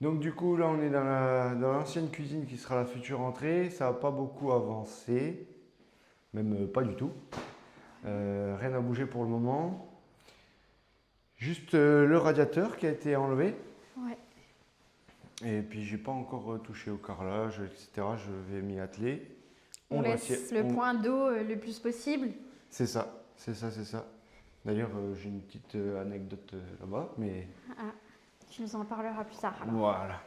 Donc du coup, là, on est dans l'ancienne cuisine qui sera la future entrée. Ça n'a pas beaucoup avancé, même pas du tout. Rien n'a bougé pour le moment. Juste le radiateur qui a été enlevé. Ouais. Et puis j'ai pas encore touché au carrelage, etc. Je vais m'y atteler. On On va laisse le point d'eau le plus possible. C'est ça, c'est ça, c'est ça. D'ailleurs, j'ai une petite anecdote là-bas, mais Ah, tu nous en parleras plus tard alors. voilà.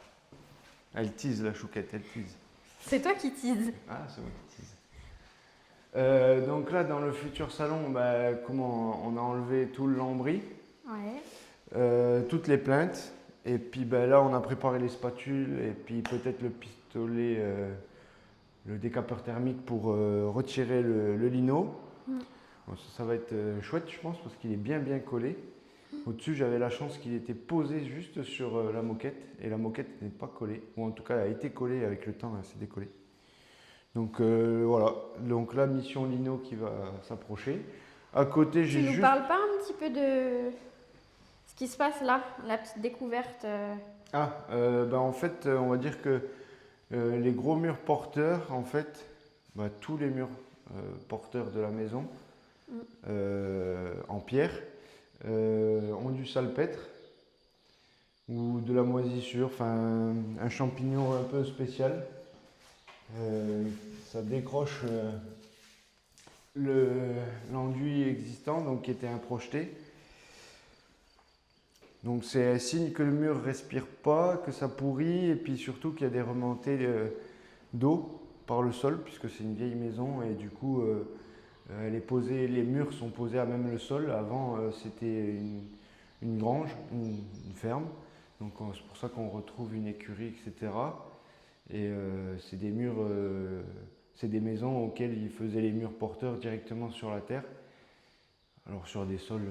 Elle tease la chouquette, elle tease. C'est toi qui tease. Ah, c'est moi qui tease. Donc là, dans le futur salon, bah, comment on a enlevé tout le lambris, Ouais. toutes les plaintes, et puis bah, là, on a préparé les spatules, et puis peut-être le pistolet, le décapeur thermique pour retirer le lino. Mm. Bon, ça va être chouette, je pense, parce qu'il est bien bien collé. Au-dessus, j'avais la chance qu'il était posé juste sur la moquette, et la moquette n'est pas collée, ou en tout cas, elle a été collée avec le temps, elle s'est décollée. Donc voilà, donc la mission lino qui va s'approcher. À côté, Tu j'ai nous juste... parles pas un petit peu de ce qui se passe là, la petite découverte Ben en fait, on va dire que les gros murs porteurs, en fait, tous les murs porteurs de la maison Mm. en pierre ont du salpêtre ou de la moisissure, enfin un champignon un peu spécial. Euh, Ça décroche l'enduit existant, donc qui était un projeté. Donc c'est un signe que le mur ne respire pas, que ça pourrit, et puis surtout qu'il y a des remontées d'eau par le sol, puisque c'est une vieille maison, et du coup elle est posée, les murs sont posés à même le sol. Avant c'était une grange, une ferme, donc c'est pour ça qu'on retrouve une écurie, etc. Et c'est des murs, c'est des maisons auxquelles ils faisaient les murs porteurs directement sur la terre. Alors sur des sols,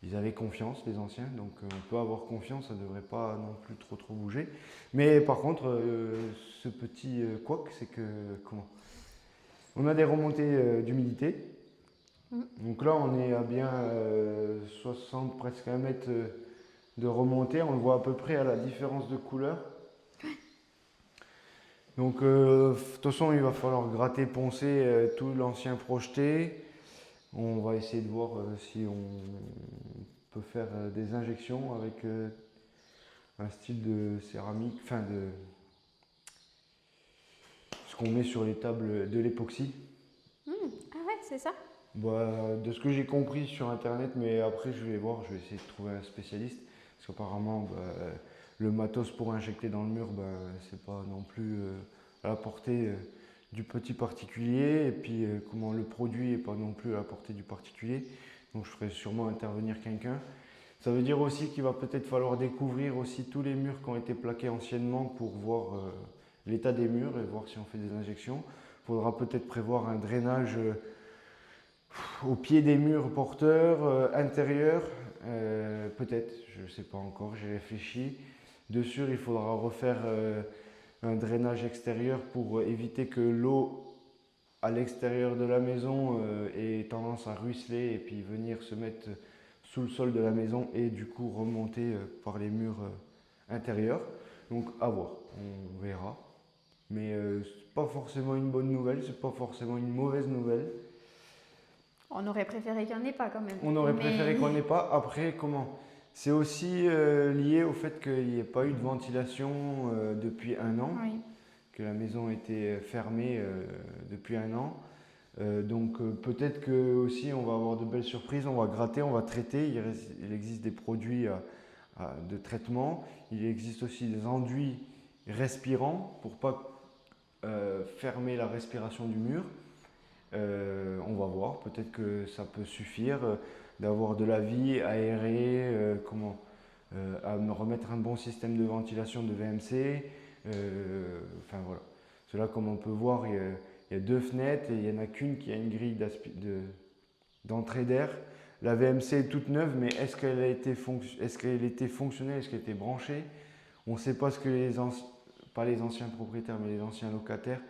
ils avaient confiance, les anciens, donc on peut avoir confiance, ça ne devrait pas non plus trop bouger. Mais par contre, ce petit couac, c'est que comment? On a des remontées d'humidité. Mm. Donc là, on est à bien 60, presque 1 mètre de remontée. On le voit à peu près à la différence de couleur. Donc, de toute façon, il va falloir gratter, poncer tout l'ancien projeté. On va essayer de voir si on peut faire des injections avec un style de céramique, enfin de ce qu'on met sur les tables de l'époxy. Mm. Ah ouais, c'est ça. De ce que j'ai compris sur internet, mais après je vais voir, je vais essayer de trouver un spécialiste. Parce qu'apparemment, le matos pour injecter dans le mur, c'est pas non plus à la portée du petit particulier. Et puis, comment le produit est pas non plus à la portée du particulier. Donc, je ferai sûrement intervenir quelqu'un. Ça veut dire aussi qu'il va peut-être falloir découvrir aussi tous les murs qui ont été plaqués anciennement pour voir l'état des murs et voir si on fait des injections. Il faudra peut-être prévoir un drainage au pied des murs porteurs, intérieurs, peut-être, je ne sais pas encore, j'ai réfléchi. De sûr, il faudra refaire un drainage extérieur pour éviter que l'eau à l'extérieur de la maison ait tendance à ruisseler et puis venir se mettre sous le sol de la maison et du coup remonter par les murs intérieurs. Donc à voir, on verra. Mais c'est pas forcément une bonne nouvelle, c'est pas forcément une mauvaise nouvelle. On aurait préféré qu'il n'y en ait pas quand même. On aurait préféré qu'on Mais n'ait pas. Après, comment? C'est aussi lié au fait qu'il n'y ait pas eu de ventilation depuis 1 an, oui. que la maison était fermée depuis 1 an. Donc peut-être que aussi on va avoir de belles surprises, on va gratter, on va traiter. Il existe des produits de traitement. Il existe aussi des enduits respirants pour pas fermer la respiration du mur. On va voir, peut-être que ça peut suffire d'avoir de la vie aérée, à me remettre un bon système de ventilation de VMC. Enfin voilà. Cela, comme on peut voir, il y a 2 fenêtres et il n'y en a qu'une qui a une grille d'entrée d'air. La VMC est toute neuve, mais est-ce qu'elle était fonctionnelle, est-ce qu'elle était branchée? On ne sait pas ce que pas les anciens propriétaires, mais les anciens locataires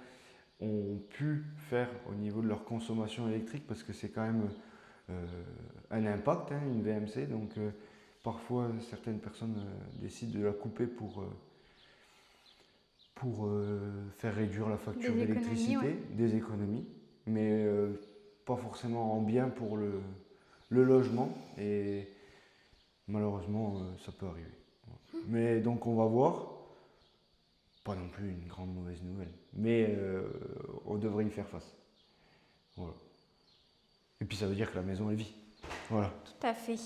ont pu faire au niveau de leur consommation électrique parce que c'est quand même un impact, hein, une VMC. Donc parfois certaines personnes décident de la couper pour faire réduire la facture Des économies, d'électricité, ouais. des économies, mais pas forcément en bien pour le logement. Et malheureusement, ça peut arriver. Mais donc on va voir. Pas non plus une grande mauvaise nouvelle, mais on devrait y faire face. Voilà. Et puis ça veut dire que la maison est vide. Voilà. Tout à fait.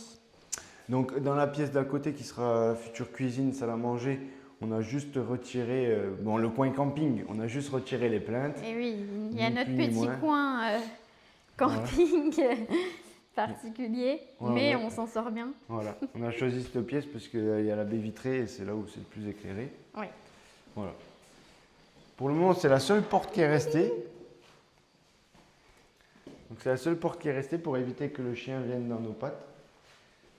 Donc dans la pièce d'à côté qui sera future cuisine, salle à manger, on a juste retiré, bon le coin camping, on a juste retiré les plaintes. Et oui, il y a Ni notre plus ni petit moins. coin camping particulier, Ouais, mais ouais. on s'en sort bien. Voilà, on a choisi cette pièce parce qu'il y a la baie vitrée et c'est là où c'est le plus éclairé. Oui. Voilà. Pour le moment, c'est la seule porte qui est restée. Donc c'est la seule porte qui est restée pour éviter que le chien vienne dans nos pattes.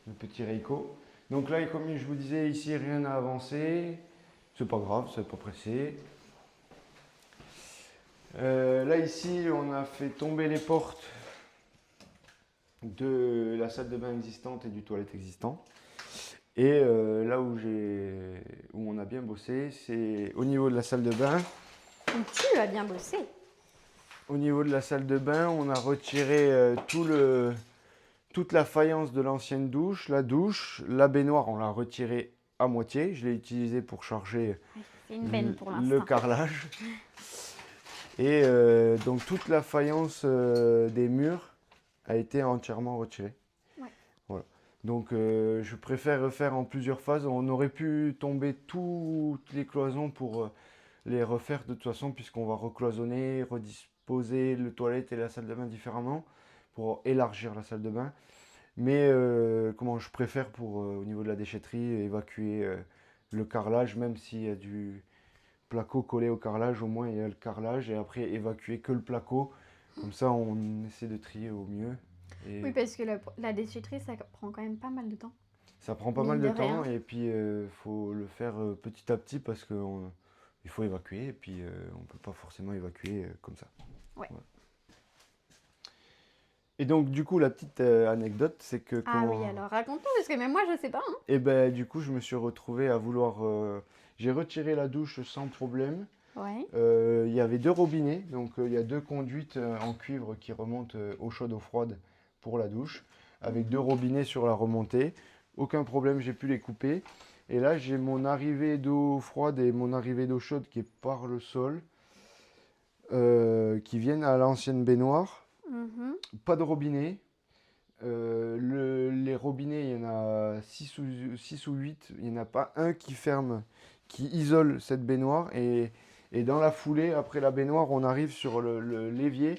Le petit Reiko. Donc là, comme je vous disais, ici, rien n'a avancé. C'est pas grave, c'est pas pressé. Là, ici, on a fait tomber les portes de la salle de bain existante et du toilette existant. Et là où on a bien bossé, c'est au niveau de la salle de bain. Tu as bien bossé. Au niveau de la salle de bain, on a retiré toute la faïence de l'ancienne douche, la baignoire, on l'a retirée à moitié. Je l'ai utilisée pour charger C'est une veine pour le l'instant. carrelage. Et donc toute la faïence des murs a été entièrement retirée. Ouais. Voilà. Donc je préfère faire en plusieurs phases. On aurait pu tomber toutes les cloisons pour les refaire de toute façon, puisqu'on va recloisonner, redisposer le toilette et la salle de bain différemment pour élargir la salle de bain. Mais comment je préfère pour au niveau de la déchetterie évacuer le carrelage, même s'il y a du placo collé au carrelage, au moins il y a le carrelage, et après évacuer que le placo. Comme ça, on essaie de trier au mieux. Et Oui, parce que la déchetterie, ça prend quand même pas mal de temps. ça prend pas Mine mal de de temps, rien. et puis faut le faire petit à petit parce qu'il faut évacuer, et puis on peut pas forcément évacuer comme ça. Ouais. Voilà. Et donc du coup, la petite anecdote, c'est que Ah oui, alors raconte-nous, parce que même moi, je sais pas. Hein. Et ben du coup, je me suis retrouvé à vouloir. J'ai retiré la douche sans problème. Ouais. Il y avait deux robinets, donc il y a deux conduites en cuivre qui remontent eau chaude, eau froide pour la douche, avec deux robinets sur la remontée. Aucun problème, j'ai pu les couper. Et là, j'ai mon arrivée d'eau froide et mon arrivée d'eau chaude qui est par le sol, qui viennent à l'ancienne baignoire. Mhm. Pas de robinet. Les robinets, il y en a 6 ou 8. Il n'y en a pas un qui ferme, qui isole cette baignoire. Et dans la foulée, après la baignoire, on arrive sur le l'évier.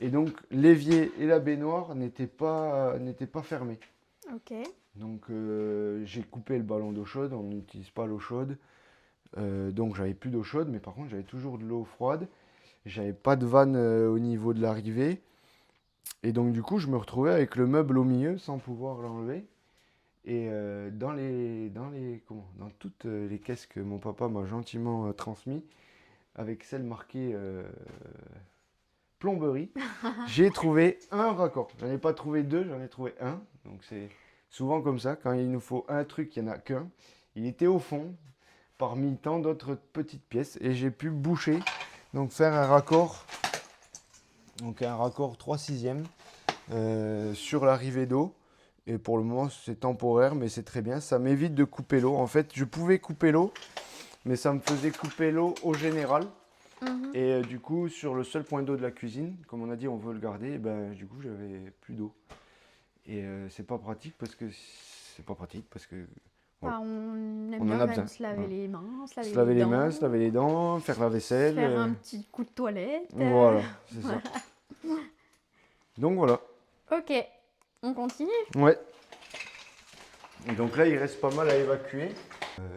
Et donc, l'évier et la baignoire n'étaient pas fermés. Ok. Donc, j'ai coupé le ballon d'eau chaude. On n'utilise pas l'eau chaude. Donc, j'avais plus d'eau chaude. Mais par contre, j'avais toujours de l'eau froide. J'avais pas de vanne au niveau de l'arrivée. Et donc, du coup, je me retrouvais avec le meuble au milieu sans pouvoir l'enlever. Et dans toutes les caisses que mon papa m'a gentiment transmis, avec celle marquée plomberie, j'ai trouvé un raccord. J'en ai pas trouvé deux, j'en ai trouvé un. Donc c'est souvent comme ça, quand il nous faut un truc, il n'y en a qu'un. Il était au fond, parmi tant d'autres petites pièces, et j'ai pu boucher, donc faire un raccord, donc un raccord 3/6 sur l'arrivée d'eau. Et pour le moment, c'est temporaire, mais c'est très bien. Ça m'évite de couper l'eau. En fait, je pouvais couper l'eau, mais ça me faisait couper l'eau au général. Mhm. Et du coup, sur le seul point d'eau de la cuisine, comme on a dit, on veut le garder, et ben, du coup, j'avais plus d'eau. Et c'est pas pratique parce que voilà. Bah, on aime On en bien a quand même besoin. se laver Voilà. les mains, se laver Se laver les dents, mains, se laver les dents, faire la vaisselle. faire un petit coup de toilette. Voilà, c'est voilà. ça. Donc voilà. Ok, on continue. Ouais. Et donc là, il reste pas mal à évacuer.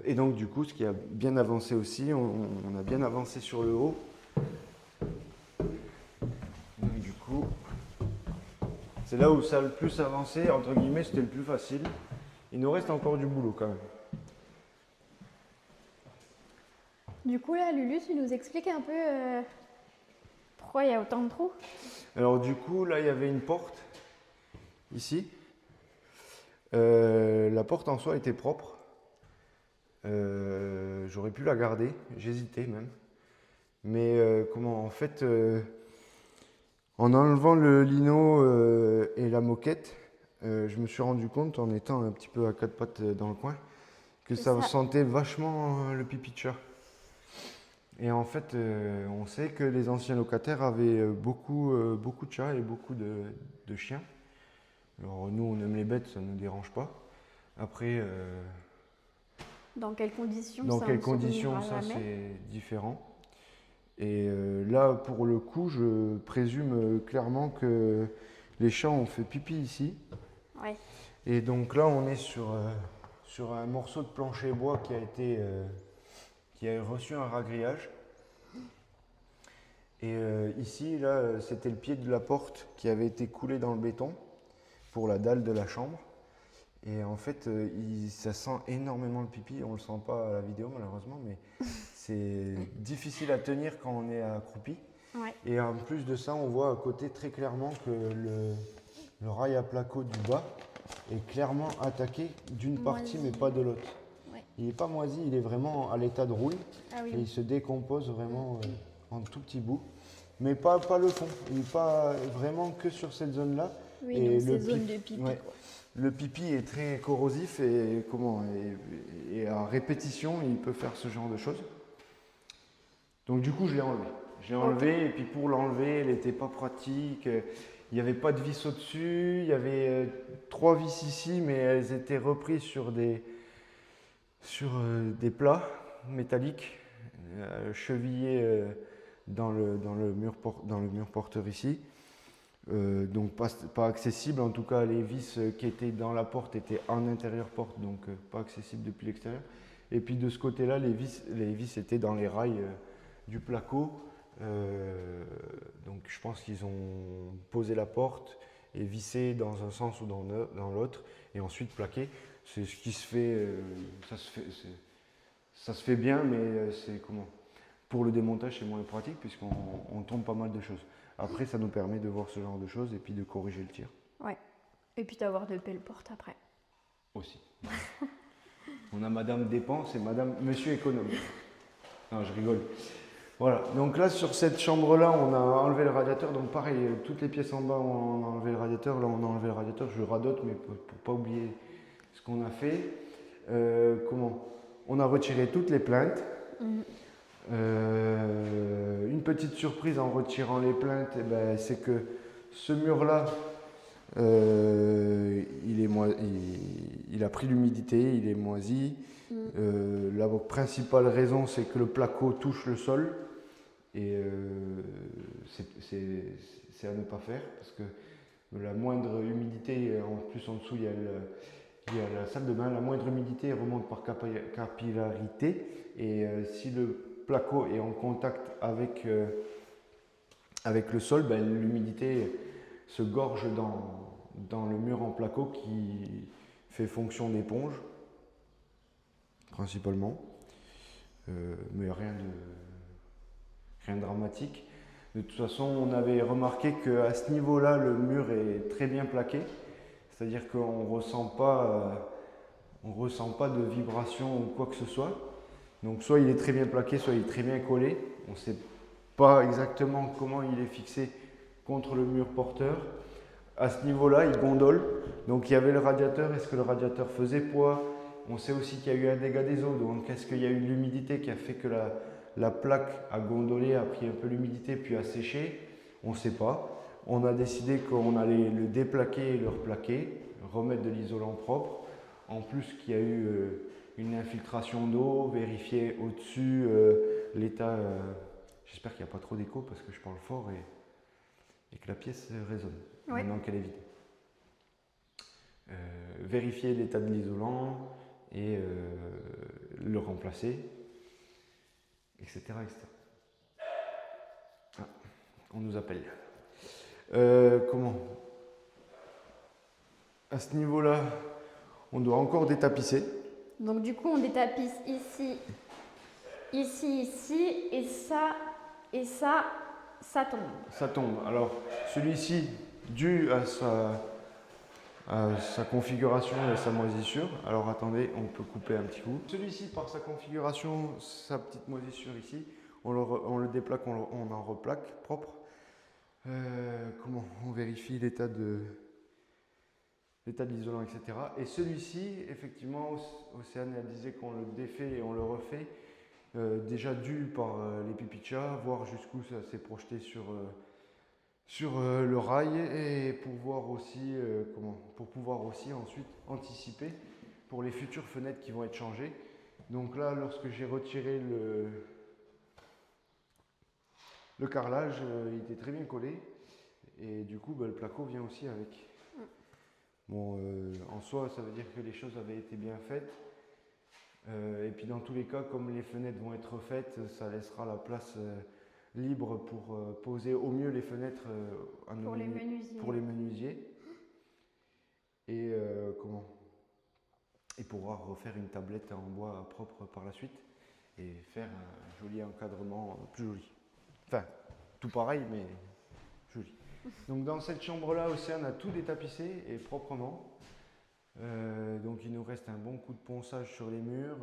Et donc du coup, ce qui a bien avancé aussi, on a bien avancé sur le haut. Donc du coup, c'est là où ça a le plus avancé, entre guillemets, c'était le plus facile. Il nous reste encore du boulot quand même. Du coup, là, Lulu, tu nous expliques un peu pourquoi il y a autant de trous? Alors du coup, là, il y avait une porte, ici. La porte en soi était propre. J'aurais pu la garder, j'hésitais même. Mais en fait, en enlevant le lino et la moquette, je me suis rendu compte, en étant un petit peu à quatre pattes dans le coin, que ça sentait vachement le pipi de chat. Et en fait, on sait que les anciens locataires avaient beaucoup de chats et beaucoup de chiens. Alors nous, on aime les bêtes, ça ne nous dérange pas. Après, Dans quelles conditions dans ça, quelles on se conditions, retrouvera ça jamais. c'est différent. Et là, pour le coup, je présume clairement que les chats ont fait pipi ici. Ouais. Et donc là, on est sur un morceau de plancher bois qui a reçu un ragrillage. Et ici, là, c'était le pied de la porte qui avait été coulé dans le béton pour la dalle de la chambre. Et en fait, ça sent énormément le pipi. On ne le sent pas à la vidéo malheureusement, mais c'est difficile à tenir quand on est accroupi. Ouais. Et en plus de ça, on voit à côté très clairement que le rail à placo du bas est clairement attaqué d'une partie, mais pas de l'autre. Ouais. Il n'est pas moisi, il est vraiment à l'état de rouille. Ah oui. Et il se décompose vraiment en tout petits bouts. Mais pas le fond. Il n'est pas vraiment que sur cette zone-là. Oui, Et donc le ces zones de pipi. ouais. Quoi. Le pipi est très corrosif et et à répétition, il peut faire ce genre de choses. Donc du coup, je l'ai enlevé. Je l'ai enlevé et puis pour l'enlever, elle n'était pas pratique. Il n'y avait pas de vis au-dessus. Il y avait 3 vis ici, mais elles étaient reprises sur des plats métalliques chevillés dans le mur porteur ici. Donc pas accessible, en tout cas les vis qui étaient dans la porte étaient en intérieur porte, donc pas accessible depuis l'extérieur. Et puis de ce côté-là, les vis étaient dans les rails du placo. Donc je pense qu'ils ont posé la porte et vissé dans un sens ou dans l'autre, et ensuite plaqué. C'est ce qui se fait, ça se fait bien, mais pour le démontage c'est moins pratique puisqu'on tombe pas mal de choses. Après, ça nous permet de voir ce genre de choses et puis de corriger le tir. Ouais. Et puis d'avoir de belles portes après. Aussi. On a Madame Dépense et Monsieur Économe. Non, je rigole. Voilà. Donc là, sur cette chambre-là, on a enlevé le radiateur. Donc pareil, toutes les pièces en bas, on a enlevé le radiateur. Là, on a enlevé le radiateur. Je radote, mais pour pas oublier ce qu'on a fait. On a retiré toutes les plaintes. Une petite surprise en retirant les plaintes, c'est que ce mur-là, il a pris l'humidité, il est moisi. La principale raison, c'est que le placo touche le sol. Et c'est à ne pas faire parce que la moindre humidité, en plus en dessous il y a la salle de bain, la moindre humidité remonte par capillarité. Et si le placo est en contact avec le sol, l'humidité se gorge dans le mur en placo qui fait fonction d'éponge, principalement. Mais rien de dramatique. De toute façon, on avait remarqué qu'à ce niveau-là, le mur est très bien plaqué. C'est-à-dire qu'on ne ressent pas de vibration ou quoi que ce soit. Donc soit il est très bien plaqué, soit il est très bien collé. On ne sait pas exactement comment il est fixé contre le mur porteur. À ce niveau-là, il gondole. Donc il y avait le radiateur. Est-ce que le radiateur faisait poids? On sait aussi qu'il y a eu un dégât des eaux. Donc est-ce qu'il y a eu de l'humidité qui a fait que la plaque a gondolé, a pris un peu l'humidité puis a séché? On ne sait pas. On a décidé qu'on allait le déplaquer et le replaquer, remettre de l'isolant propre. En plus qu'il y a eu une infiltration d'eau, vérifier au-dessus l'état. J'espère qu'il n'y a pas trop d'écho parce que je parle fort et que la pièce résonne maintenant qu'elle est vide. Vérifier l'état de l'isolant et le remplacer, etc. etc. Ah, on nous appelle. À ce niveau-là, on doit encore détapisser. Donc du coup, on détapisse ici, ici, et ça tombe. Ça tombe. Alors, celui-ci, dû à sa configuration et sa moisissure. Alors attendez, on peut couper un petit coup. Celui-ci, par sa configuration, sa petite moisissure ici, on le déplaque, on en replaque propre. Comment on vérifie l'état de l'isolant, etc. Et celui-ci, effectivement, Océane elle disait qu'on le défait et on le refait, déjà dû par les pipis de chat, voir jusqu'où ça s'est projeté sur le rail et pour pouvoir aussi ensuite anticiper pour les futures fenêtres qui vont être changées. Donc là, lorsque j'ai retiré le carrelage, il était très bien collé et du coup, le placo vient aussi avec. Bon, en soi, ça veut dire que les choses avaient été bien faites. Et puis dans tous les cas, comme les fenêtres vont être faites, ça laissera la place libre pour poser au mieux les fenêtres pour les menuisiers. Et et pourra refaire une tablette en bois propre par la suite et faire un joli encadrement plus joli. Enfin, tout pareil, mais joli. Donc dans cette chambre-là, Océane a tout détapissé et proprement. Donc il nous reste un bon coup de ponçage sur les murs,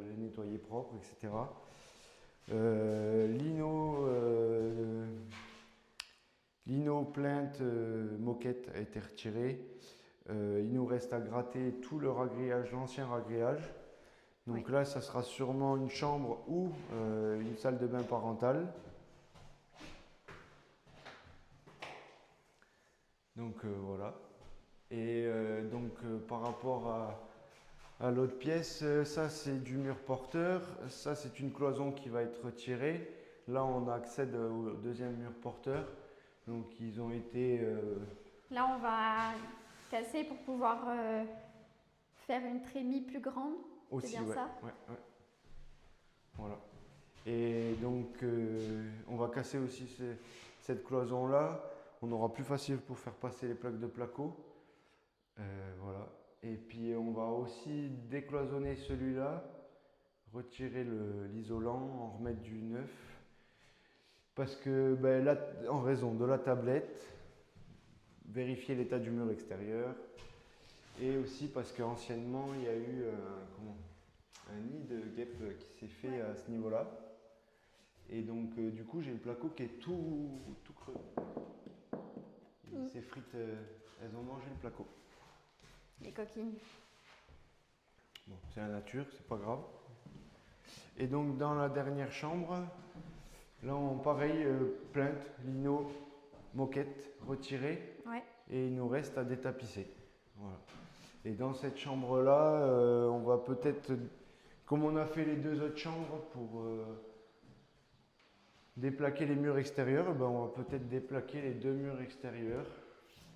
les nettoyer propres, etc. Lino plainte moquette a été retiré. Il nous reste à gratter tout le ragréage, l'ancien ragréage. Donc là, ça sera sûrement une chambre ou une salle de bain parentale. Donc voilà. Et par rapport à l'autre pièce, ça c'est du mur porteur, ça c'est une cloison qui va être retirée. Là on accède au deuxième mur porteur. Donc ils ont été... Là on va casser pour pouvoir faire une trémie plus grande. Aussi, c'est bien ça? Ouais. Voilà. Et donc on va casser aussi cette cloison là. On aura plus facile pour faire passer les plaques de placo. Voilà. Et puis on va aussi décloisonner celui-là, retirer l'isolant, en remettre du neuf. Parce que là, en raison de la tablette, vérifier l'état du mur extérieur. Et aussi parce qu'anciennement il y a eu un nid de guêpe qui s'est fait à ce niveau-là. Et donc du coup j'ai le placo qui est tout creux. Ces frites, elles ont mangé le placo. Les coquines. Bon, c'est la nature, c'est pas grave. Et donc dans la dernière chambre, là pareil, plainte, lino, moquette, retirée. Ouais. Et il nous reste à détapisser. Voilà. Et dans cette chambre-là, on va peut-être, comme on a fait les deux autres chambres pour déplaquer les murs extérieurs, on va peut-être déplaquer les deux murs extérieurs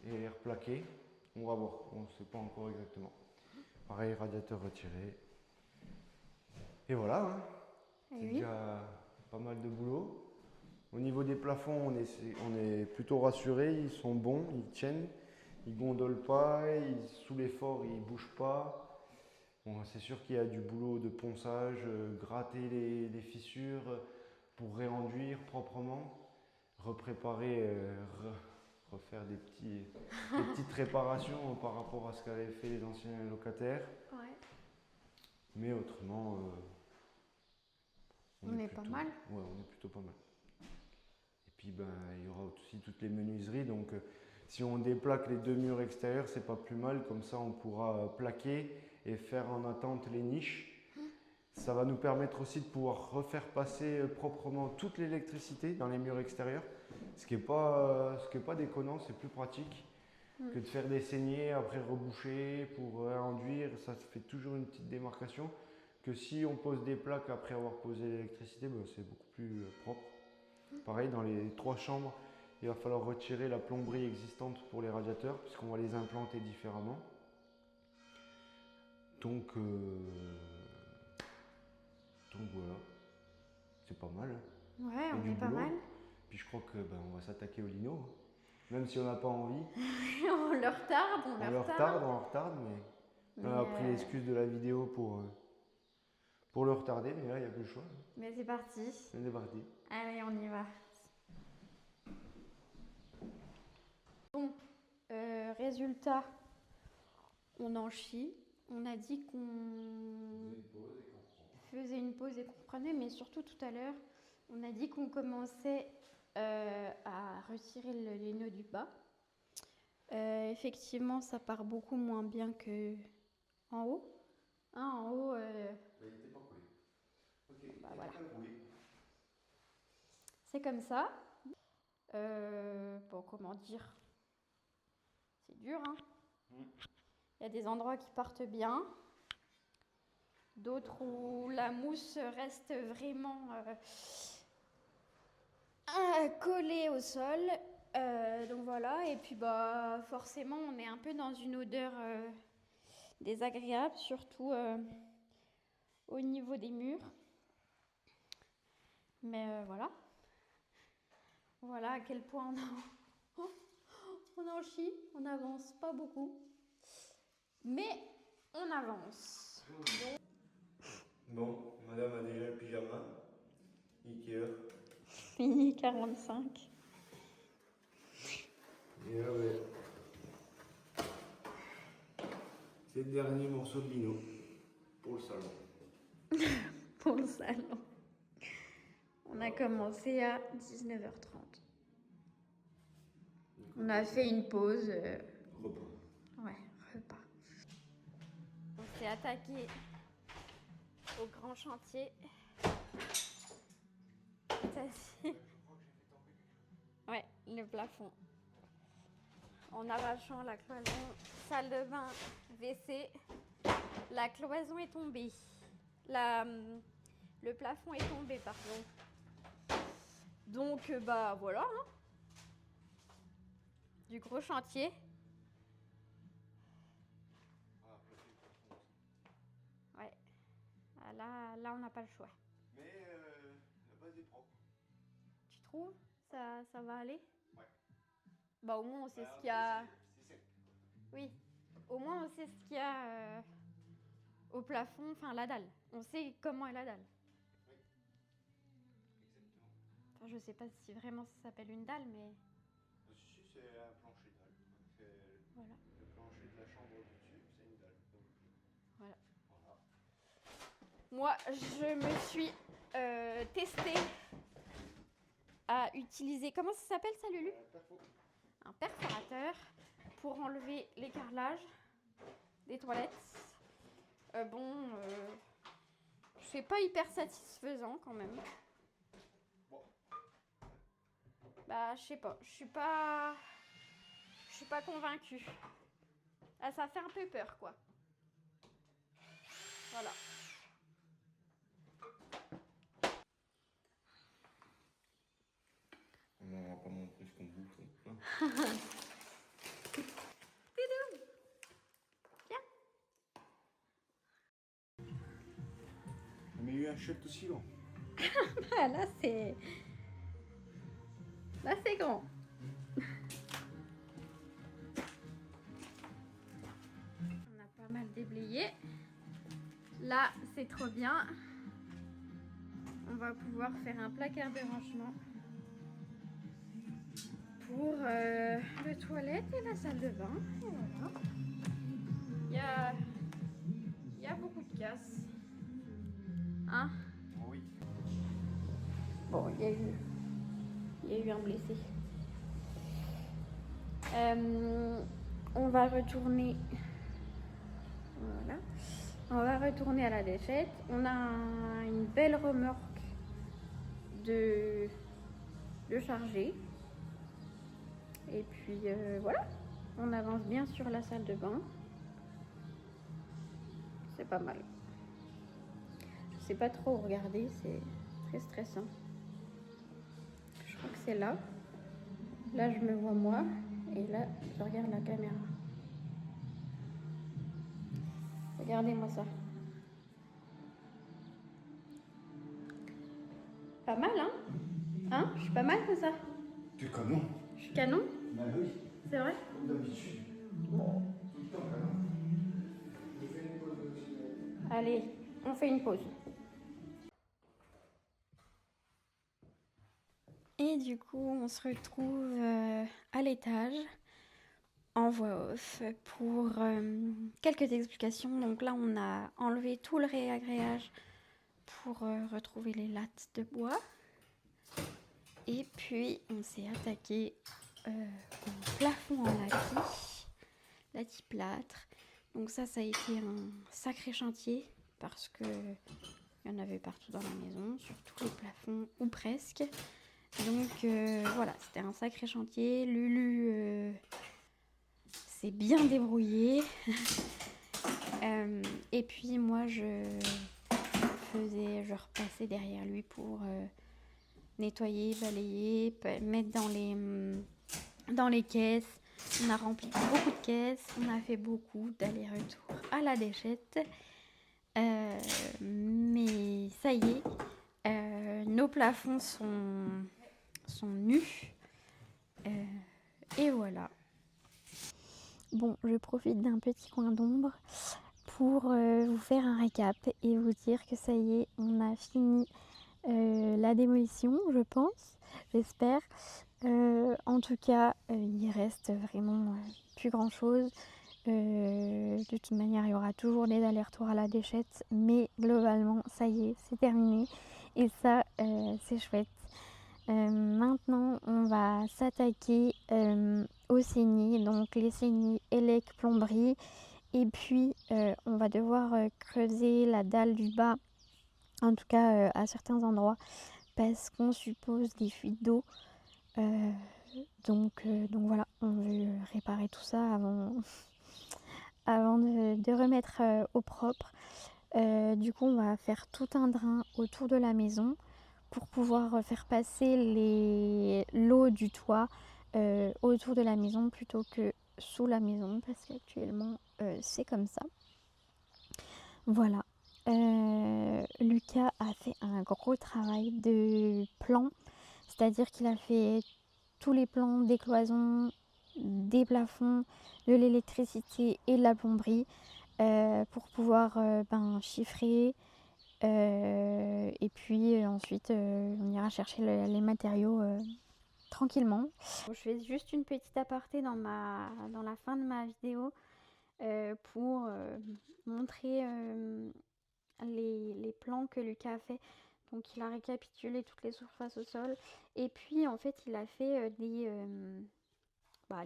et les replaquer. On va voir, on ne sait pas encore exactement. Pareil, radiateur retiré. Et voilà, hein. C'est déjà pas mal de boulot. Au niveau des plafonds, on est plutôt rassuré, ils sont bons, ils tiennent, ils gondolent pas, sous l'effort ils bougent pas. Bon, c'est sûr qu'il y a du boulot de ponçage, gratter les fissures pour réenduire proprement, repréparer, refaire des petites réparations par rapport à ce qu'avaient fait les anciens locataires. Ouais. Mais autrement, on est pas mal. Ouais, on est plutôt pas mal. Et puis il y aura aussi toutes les menuiseries. Donc si on déplaque les deux murs extérieurs, c'est pas plus mal. Comme ça, on pourra plaquer et faire en attente les niches. Ça va nous permettre aussi de pouvoir refaire passer proprement toute l'électricité dans les murs extérieurs. Ce qui est pas déconnant, c'est plus pratique que de faire des saignées, après reboucher pour enduire. Ça fait toujours une petite démarcation. Que si on pose des plaques après avoir posé l'électricité, c'est beaucoup plus propre. Pareil, dans les trois chambres, il va falloir retirer la plomberie existante pour les radiateurs, puisqu'on va les implanter différemment. Donc voilà, c'est pas mal. Ouais, on est pas mal. Puis je crois que on va s'attaquer au lino, même si on n'a pas envie. On le retarde, on retarde, mais on a pris l'excuse de la vidéo pour le retarder, mais là il n'y a plus le choix. Mais c'est parti. C'est parti. Allez, on y va. Bon, résultat, on en chie. On a dit qu'on faisait une pause et qu'on reprenait, mais surtout tout à l'heure, on a dit qu'on commençait à retirer les nœuds du bas. Effectivement, ça part beaucoup moins bien que en haut. Hein, en haut, il n'était pas collé. Ok, bah, voilà. Oui. C'est comme ça. Bon, comment dire? C'est dur, hein. Il y a des endroits qui partent bien. D'autres où la mousse reste vraiment collée au sol. Donc voilà, et puis bah forcément on est un peu dans une odeur désagréable, surtout au niveau des murs. Mais voilà. Voilà à quel point on en chie, on n'avance pas beaucoup. Mais on avance. Bon, madame a déjà le pyjama. Ikea. Fini 45. Et là, ouais. C'est le dernier morceau de lino pour le salon. Pour le salon. On a commencé à 19h30. On a fait une pause. Repas. Ouais, repas. On s'est attaqué au grand chantier. Ouais, le plafond. En arrachant la cloison, salle de bain, WC, la cloison est tombée. Le plafond est tombé, pardon. Donc, bah voilà. Hein. Du gros chantier. Ouais. Ah, là, on n'a pas le choix. Mais la base est propre. Tu trouves ça va aller? Ouais. Bah au moins on sait ce qu'il y a. C'est sec. Oui. Au moins on sait ce qu'il y a au plafond, enfin la dalle. On sait comment est la dalle. Oui. Exactement. Enfin je sais pas si vraiment ça s'appelle une dalle, mais. Si, c'est un plancher dalle. Voilà. Le plancher de la chambre au-dessus, c'est une dalle. Donc, Voilà. voilà. Moi je me suis testée à utiliser. Comment ça s'appelle ça, Lulu? Un perforateur pour enlever les carrelages des toilettes. C'est pas hyper satisfaisant quand même. Bon. Bah, je sais pas. Je suis pas convaincue. Ah, ça fait un peu peur, quoi. Voilà. On va pas montrer ce qu'on bouffe. Hein. Tidou. Viens. Mais il y a eu un chute aussi long. Ah, là, c'est grand. On a pas mal déblayé. Là, c'est trop bien. On va pouvoir faire un placard de rangement pour le toilette et la salle de bain. Et voilà. Il y a beaucoup de casse. Hein? Oui. Bon, il y a eu un blessé. On va retourner. Voilà. On va retourner à la déchette. On a une belle remorque de charger. Et puis voilà. On avance bien sur la salle de bain. C'est pas mal. Je sais pas trop où regarder, c'est très stressant. Je crois que c'est là. Là, je me vois moi. Et là, je regarde la caméra. Regardez-moi ça. Pas mal, hein? Hein? Je suis pas mal, c'est ça? Tu es canon. Je suis canon? Bah oui. C'est vrai? Comme d'habitude. Bon. Tout le temps canon. Je fais une pause aussi. Allez, on fait une pause. Et du coup, on se retrouve à l'étage en voix off pour quelques explications. Donc là, on a enlevé tout le réagréage pour retrouver les lattes de bois. Et puis, on s'est attaqué au plafond en lati plâtre. Donc ça a été un sacré chantier parce que il y en avait partout dans la maison, sur tous les plafonds, ou presque. Donc voilà, c'était un sacré chantier. Lulu s'est bien débrouillée. Et puis moi, je repassais derrière lui pour nettoyer, balayer, mettre dans les caisses. On a rempli beaucoup de caisses, on a fait beaucoup d'allers-retours à la déchette. Mais ça y est, nos plafonds sont nus. Et voilà. Bon, je profite d'un petit coin d'ombre pour vous faire un récap et vous dire que ça y est, on a fini la démolition, je pense, j'espère. En tout cas, il reste vraiment plus grand chose. De toute manière, il y aura toujours des allers-retours à la déchette, mais globalement, ça y est, c'est terminé. Et ça, c'est chouette. Maintenant, on va s'attaquer aux saignées, donc les saignées élec plomberie. Et puis, on va devoir creuser la dalle du bas, en tout cas à certains endroits, parce qu'on suppose des fuites d'eau. Donc voilà, on veut réparer tout ça avant de remettre au propre. Du coup, on va faire tout un drain autour de la maison pour pouvoir faire passer l'eau du toit autour de la maison plutôt que sous la maison, parce qu'actuellement c'est comme ça. Voilà. Lucas a fait un gros travail de plan, c'est-à-dire qu'il a fait tous les plans des cloisons, des plafonds, de l'électricité et de la plomberie pour pouvoir chiffrer. Et puis ensuite, on ira chercher les matériaux tranquillement. Je fais juste une petite aparté dans la fin de ma vidéo pour montrer les plans que Lucas a fait. Donc il a récapitulé toutes les surfaces au sol et puis en fait il a fait les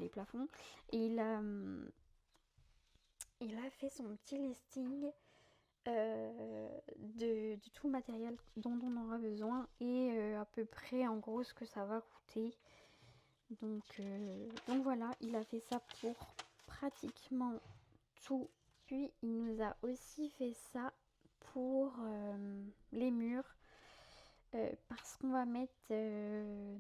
plafonds et il a fait son petit listing de tout le matériel dont on aura besoin et à peu près en gros ce que ça va coûter. Donc voilà, il a fait ça pour pratiquement tout. Puis il nous a aussi fait ça pour les murs parce qu'on va mettre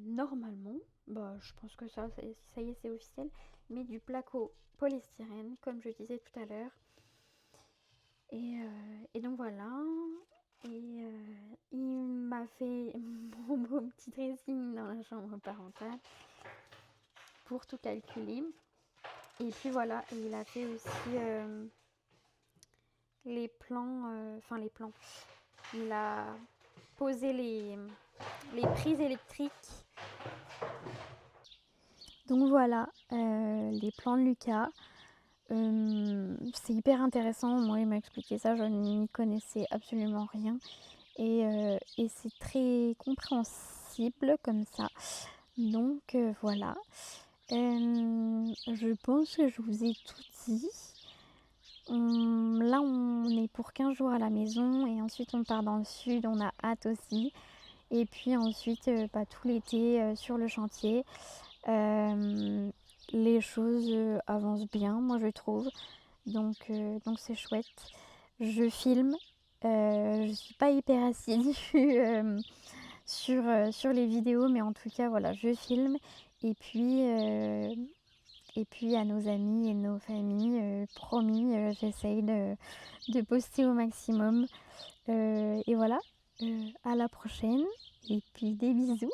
normalement, je pense que ça y est, c'est officiel, mais du placo polystyrène comme je disais tout à l'heure. Et donc voilà, et il m'a fait mon beau petit dressing dans la chambre parentale pour tout calculer. Et puis voilà, et il a fait aussi les plans, les plans. Il a posé les prises électriques. Donc voilà, les plans de Lucas. C'est hyper intéressant. Moi, il m'a expliqué ça, je n'y connaissais absolument rien. Et c'est très compréhensible comme ça. Donc voilà. Je pense que je vous ai tout dit. Là, on est pour 15 jours à la maison et ensuite on part dans le sud. On a hâte aussi. Et puis ensuite, tout l'été sur le chantier. Les choses avancent bien, moi je trouve. Donc c'est chouette. Je filme. Je suis pas hyper assidue sur les vidéos, mais en tout cas voilà, je filme. Et puis à nos amis et nos familles, promis, j'essaye de poster au maximum. Et voilà, à la prochaine. Et puis des bisous.